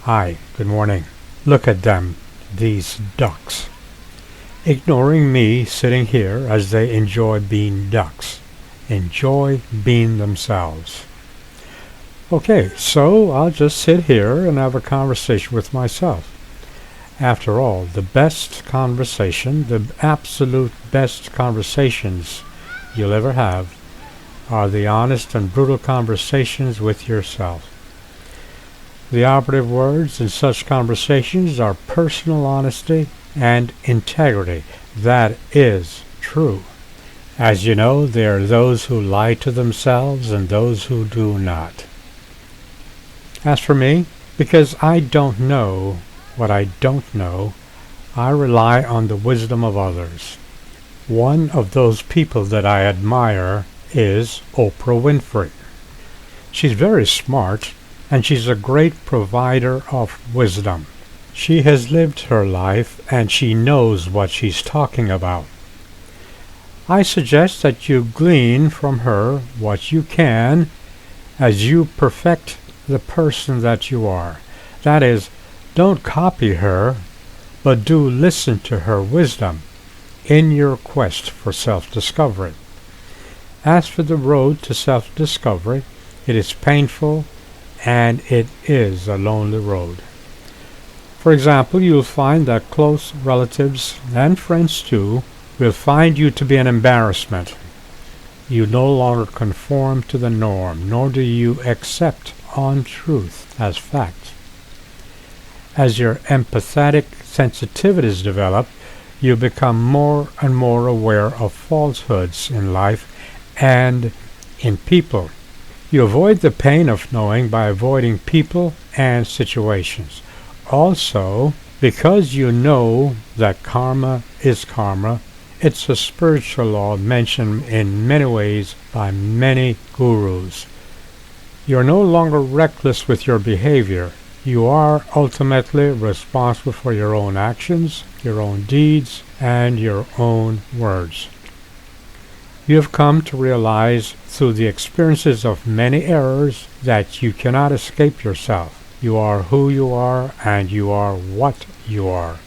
Hi, good morning. Look at them, these ducks. Ignoring me sitting here as they enjoy being ducks. Enjoy being themselves. Okay, so I'll just sit here and have a conversation with myself. After all, the best conversation, the absolute best conversations you'll ever have are the honest and brutal conversations with yourself. The operative words in such conversations are personal honesty and integrity. That is true. As you know, there are those who lie to themselves and those who do not. As for me, because I don't know what I don't know, I rely on the wisdom of others. One of those people that I admire is Oprah Winfrey. She's very smart, and she's a great provider of wisdom. She has lived her life, and she knows what she's talking about. I suggest that you glean from her what you can as you perfect the person that you are. That is, don't copy her, but do listen to her wisdom in your quest for self-discovery. As for the road to self-discovery, it is painful and it is a lonely road. For example, you'll find that close relatives and friends too will find you to be an embarrassment. You no longer conform to the norm, nor do you accept untruth as fact. As your empathetic sensitivities develop, you become more and more aware of falsehoods in life and in people. You avoid the pain of knowing by avoiding people and situations. Also, because you know that karma is karma, it's a spiritual law mentioned in many ways by many gurus. You're no longer reckless with your behavior. You are ultimately responsible for your own actions, your own deeds, and your own words. You have come to realize through the experiences of many errors that you cannot escape yourself. You are who you are, and you are what you are.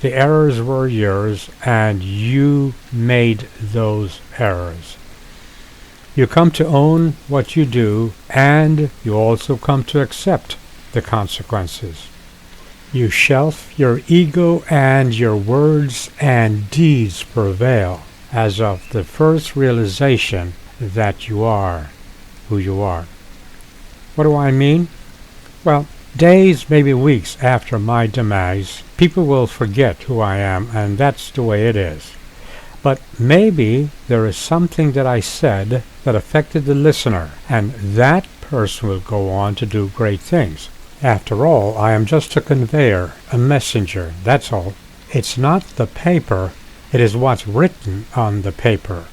The errors were yours, and you made those errors. You come to own what you do, and you also come to accept the consequences. You shelf your ego, and your words and deeds prevail as of the first realization that you are who you are. What do I mean? Well, days, maybe weeks after my demise, people will forget who I am, and that's the way it is. But maybe there is something that I said that affected the listener, and that person will go on to do great things. After all, I am just a conveyor, a messenger, that's all. It's not the paper, it is what's written on the paper.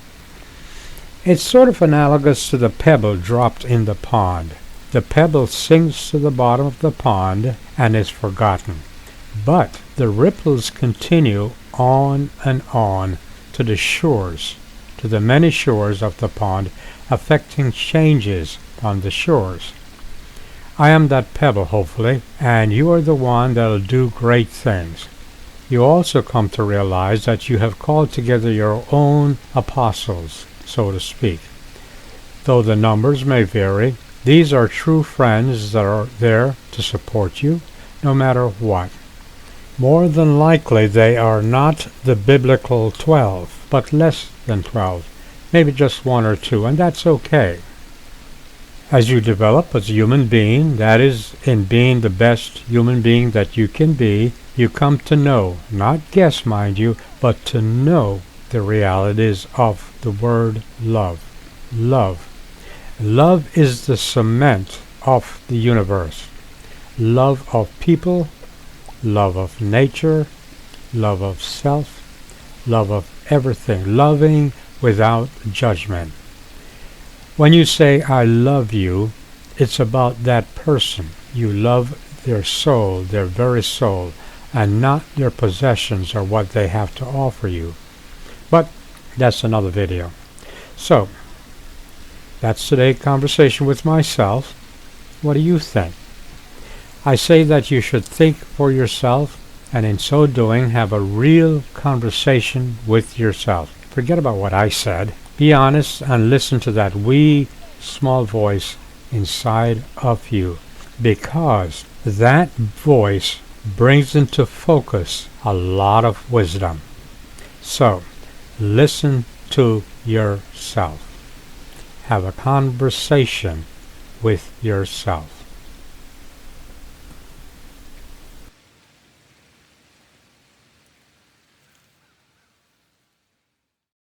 It's sort of analogous to the pebble dropped in the pond. The pebble sinks to the bottom of the pond and is forgotten. But the ripples continue on and on to the shores, to the many shores of the pond, affecting changes on the shores. I am that pebble, hopefully, and you are the one that'll do great things. You also come to realize that you have called together your own apostles, so to speak. Though the numbers may vary, these are true friends that are there to support you, no matter what. More than likely they are not the biblical 12, but less than 12, maybe just one or two, and that's okay. As you develop as a human being, that is, in being the best human being that you can be, you come to know, not guess mind you, but to know the realities of the word love. Love. Love is the cement of the universe. Love of people, love of nature, love of self, love of everything, loving without judgment. When you say, I love you, it's about that person. You love their soul, their very soul, and not their possessions or what they have to offer you. But that's another video. So, that's today's conversation with myself. What do you think? I say that you should think for yourself, and in so doing have a real conversation with yourself. Forget about what I said. Be honest and listen to that wee, small voice inside of you, because that voice brings into focus a lot of wisdom. So, listen to yourself. Have a conversation with yourself.